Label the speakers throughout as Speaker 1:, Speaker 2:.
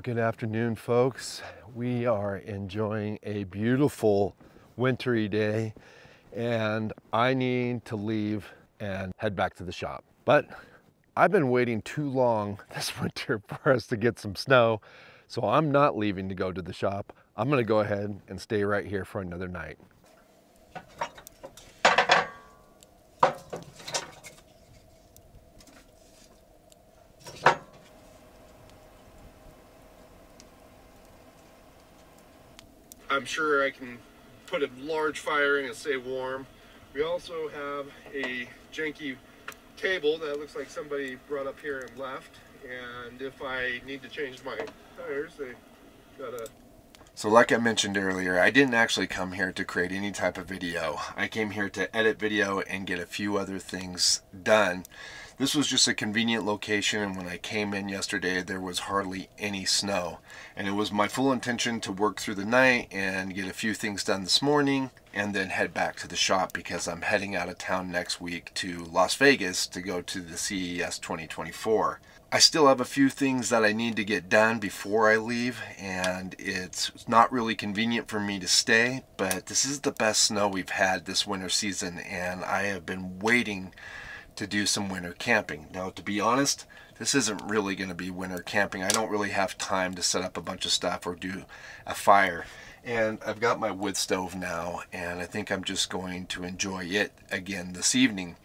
Speaker 1: Good afternoon, folks. We are enjoying a beautiful wintry day, and I need to leave and head back to the shop. But I've been waiting too long this winter for us to get some snow, so I'm not leaving to go to the shop. I'm gonna go ahead and stay right here for another night. I'm sure I can put a large fire in and stay warm. We also have a janky table that looks like somebody brought up here and left. And if I need to change my tires, they got a... So like I mentioned earlier, I didn't actually come here to create any type of video. I came here to edit video and get a few other things done. This was just a convenient location, and when I came in yesterday there was hardly any snow, and it was my full intention to work through the night and get a few things done this morning and then head back to the shop, because I'm heading out of town next week to Las Vegas to go to the CES 2024. I still have a few things that I need to get done before I leave, and it's not really convenient for me to stay, but this is the best snow we've had this winter season, and I have been waiting to do some winter camping. Now, to be honest, this isn't really going to be winter camping. I don't really have time to set up a bunch of stuff or do a fire. And I've got my wood stove now, and I think I'm just going to enjoy it again this evening.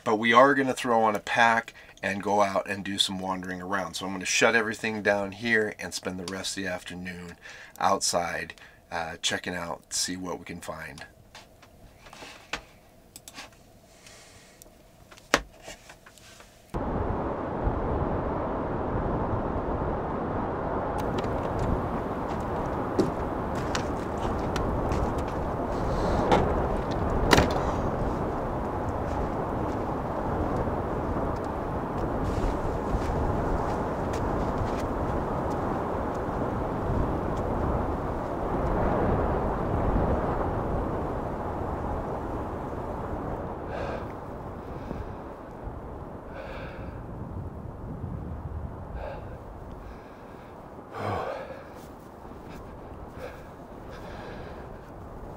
Speaker 1: But we are going to throw on a pack and go out and do some wandering around. So I'm going to shut everything down here and spend the rest of the afternoon outside checking out, see what we can find.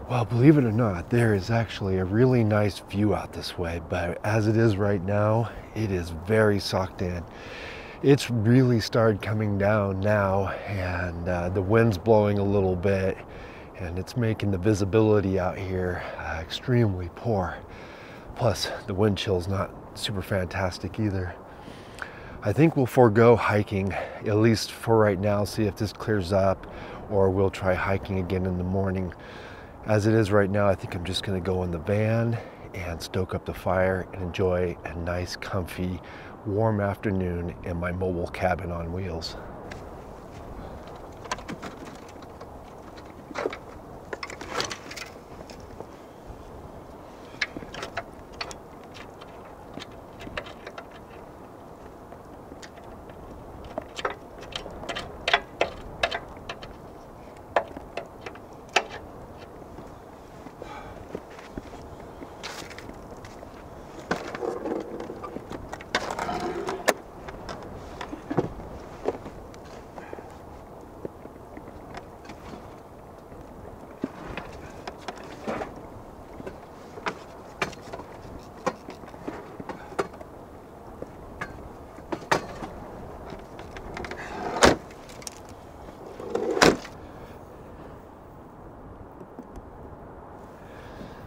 Speaker 1: Well, believe it or not, there is actually a really nice view out this way, but as it is right now, it is very socked in. It's really started coming down now, and the wind's blowing a little bit, and it's making the visibility out here extremely poor. Plus, the wind chill's not super fantastic either. I think we'll forego hiking, at least for right now, see if this clears up, or we'll try hiking again in the morning. As it is right now, I think I'm just going to go in the van and stoke up the fire and enjoy a nice, comfy, warm afternoon in my mobile cabin on wheels.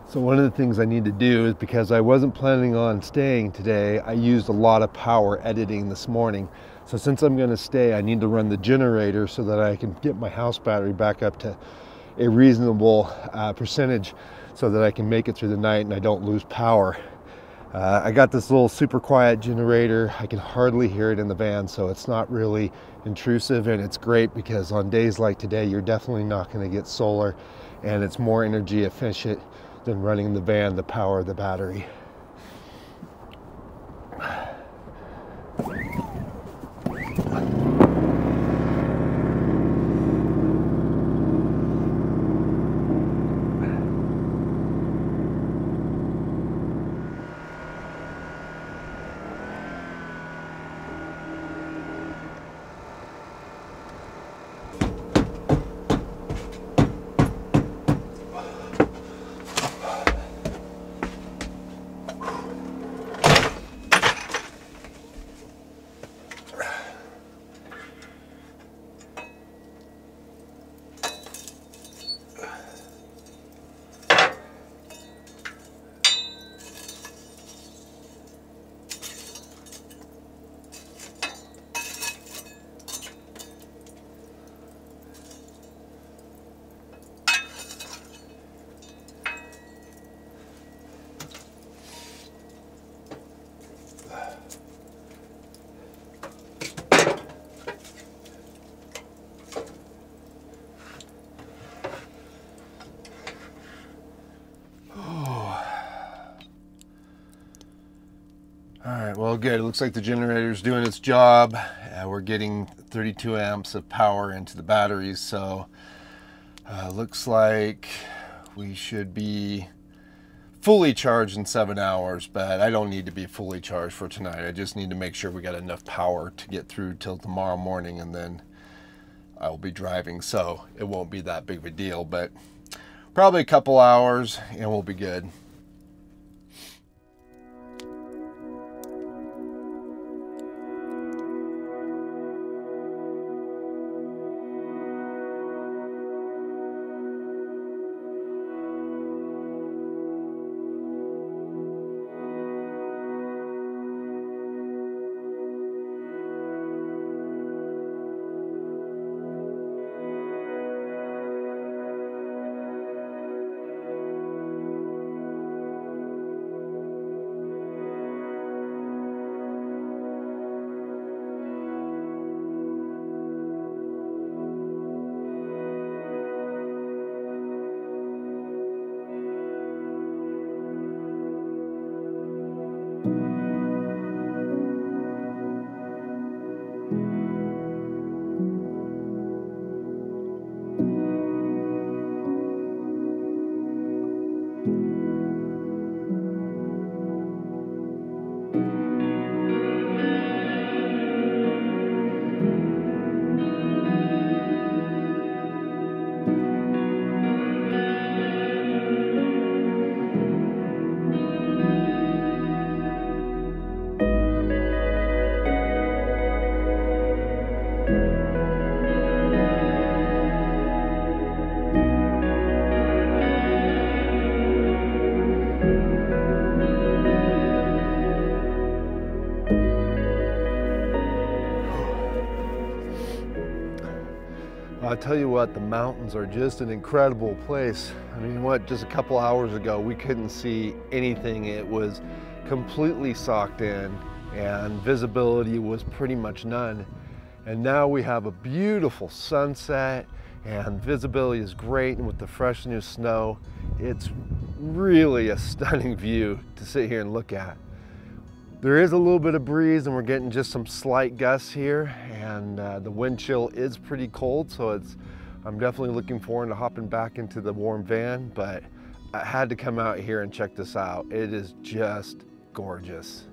Speaker 1: So one of the things I need to do is, because I wasn't planning on staying today, I used a lot of power editing this morning. So since I'm going to stay, I need to run the generator so that I can get my house battery back up to a reasonable percentage so that I can make it through the night and I don't lose power. I got this little super quiet generator. I can hardly hear it in the van, so it's not really intrusive, and it's great because on days like today, you're definitely not going to get solar, and it's more energy efficient than running the van to power the battery. Alright, well good. It looks like the generator's doing its job. We're getting 32 amps of power into the batteries, so looks like we should be fully charged in 7 hours, but I don't need to be fully charged for tonight. I just need to make sure we got enough power to get through till tomorrow morning, and then I will be driving, so it won't be that big of a deal, but probably a couple hours and we'll be good. I'll tell you what, the mountains are just an incredible place. I mean, just a couple hours ago, we couldn't see anything. It was completely socked in and visibility was pretty much none. And now we have a beautiful sunset and visibility is great, and with the fresh new snow, it's really a stunning view to sit here and look at. There is a little bit of breeze and we're getting just some slight gusts here, and the wind chill is pretty cold, so I'm definitely looking forward to hopping back into the warm van, but I had to come out here and check this out. It is just gorgeous.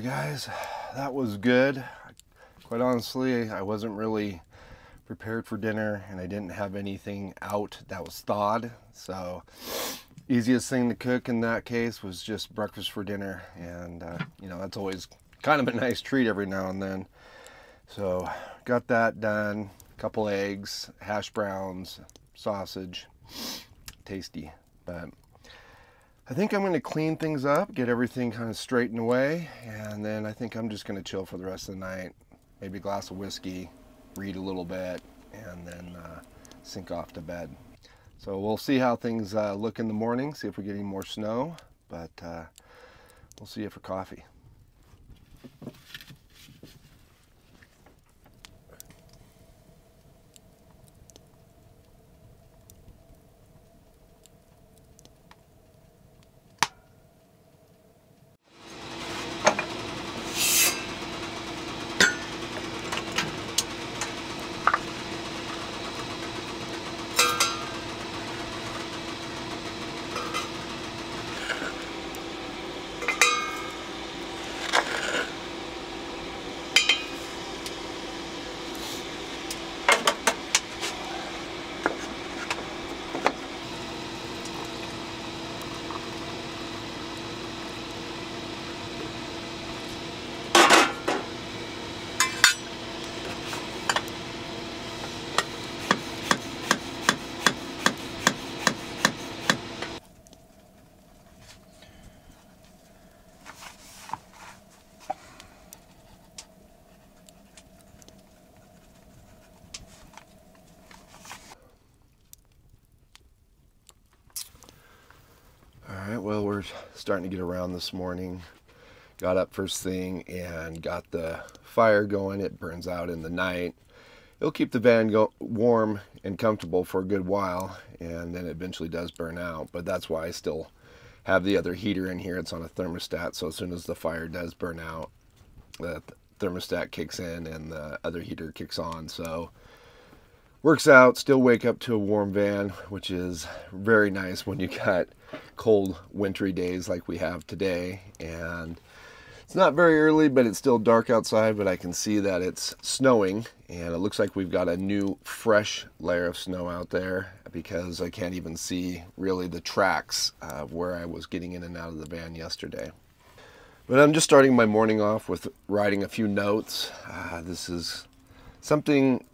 Speaker 1: guys, that was good. Quite honestly, I wasn't really prepared for dinner, and I didn't have anything out that was thawed. So easiest thing to cook in that case was just breakfast for dinner, and you know, that's always kind of a nice treat every now and then. So got that done. A couple eggs, hash browns, sausage. Tasty. But I think I'm going to clean things up, get everything kind of straightened away, and then I think I'm just going to chill for the rest of the night. Maybe a glass of whiskey, read a little bit, and then sink off to bed. So we'll see how things look in the morning, see if we get any more snow, but we'll see you for coffee. Alright, well, we're starting to get around this morning. Got up first thing and got the fire going. It burns out in the night. It'll keep the van warm and comfortable for a good while, and then it eventually does burn out. But that's why I still have the other heater in here. It's on a thermostat, so as soon as the fire does burn out, the thermostat kicks in and the other heater kicks on. So works out. Still wake up to a warm van, which is very nice when you got cold wintry days like we have today. And it's not very early, but it's still dark outside, but I can see that it's snowing, and it looks like we've got a new fresh layer of snow out there, because I can't even see really the tracks of where I was getting in and out of the van yesterday. But I'm just starting my morning off with writing a few notes. This is something,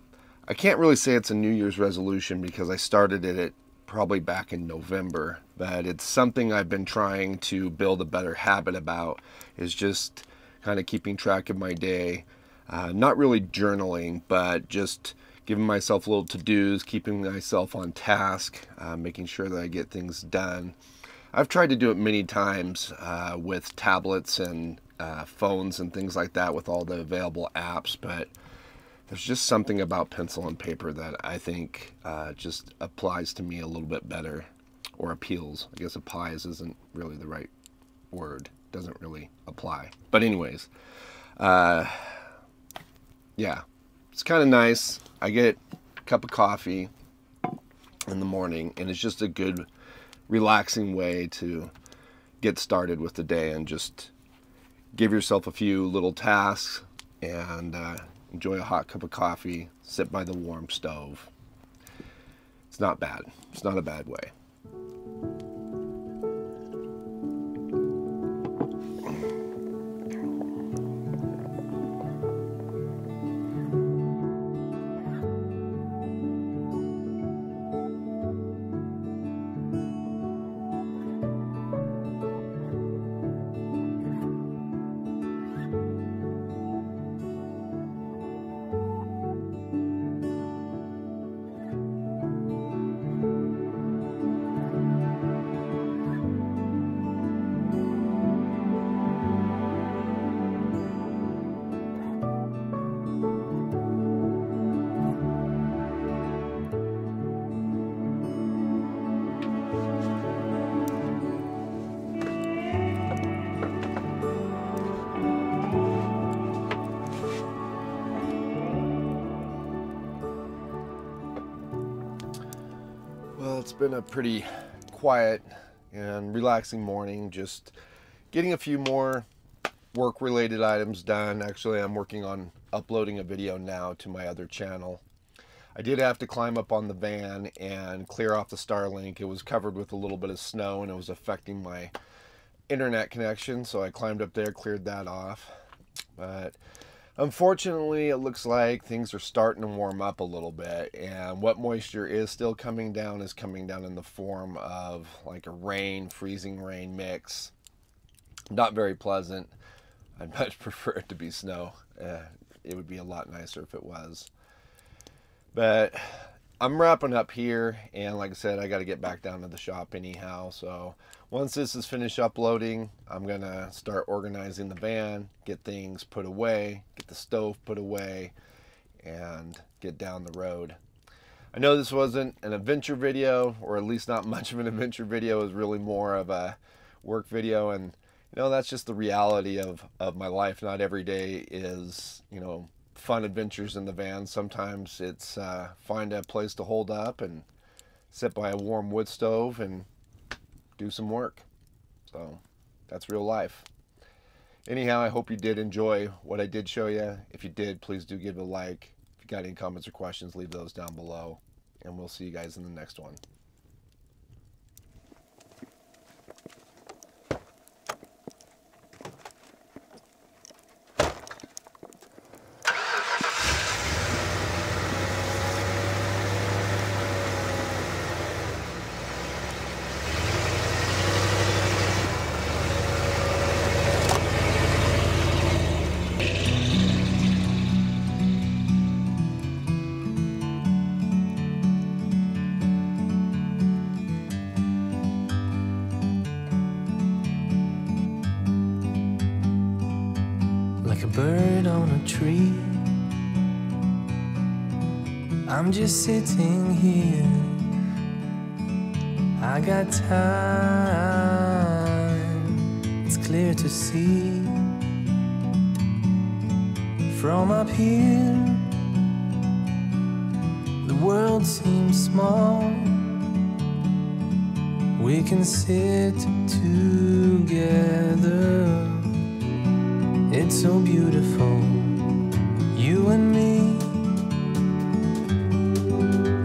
Speaker 1: I can't really say it's a New Year's resolution because I started it probably back in November, but it's something I've been trying to build a better habit about, is just kind of keeping track of my day. Not really journaling, but just giving myself little to-dos, keeping myself on task, making sure that I get things done. I've tried to do it many times with tablets and phones and things like that with all the available apps, but there's just something about pencil and paper that I think just applies to me a little bit better, or appeals. I guess applies isn't really the right word. Doesn't really apply. But anyways, yeah, it's kind of nice. I get a cup of coffee in the morning, and it's just a good, relaxing way to get started with the day and just give yourself a few little tasks and enjoy a hot cup of coffee, sit by the warm stove. It's not bad. It's not a bad way. Well, it's been a pretty quiet and relaxing morning, just getting a few more work-related items done. Actually, I'm working on uploading a video now to my other channel. I did have to climb up on the van and clear off the Starlink. It was covered with a little bit of snow and it was affecting my internet connection, so I climbed up there, cleared that off. But unfortunately, it looks like things are starting to warm up a little bit, and what moisture is still coming down is coming down in the form of like a rain, freezing rain mix. Not very pleasant. I'd much prefer it to be snow. It would be a lot nicer if it was. But I'm wrapping up here, and like I said, I got to get back down to the shop anyhow. So once this is finished uploading, I'm going to start organizing the van, get things put away, get the stove put away, and get down the road. I know this wasn't an adventure video, or at least not much of an adventure video. It was really more of a work video, and you know, that's just the reality of my life. Not every day is, you know, fun adventures in the van. Sometimes it's find a place to hold up and sit by a warm wood stove and do some work. So that's real life. Anyhow, I hope you did enjoy what I did show you. If you did, please do give it a like. If you got any comments or questions, leave those down below, and we'll see you guys in the next one.
Speaker 2: Like a bird on a tree, I'm just sitting here. I got time, it's clear to see. From up here, the world seems small. We can sit together. It's so beautiful, you and me.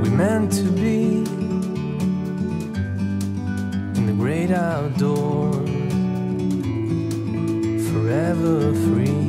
Speaker 2: We meant to be in the great outdoors, forever free.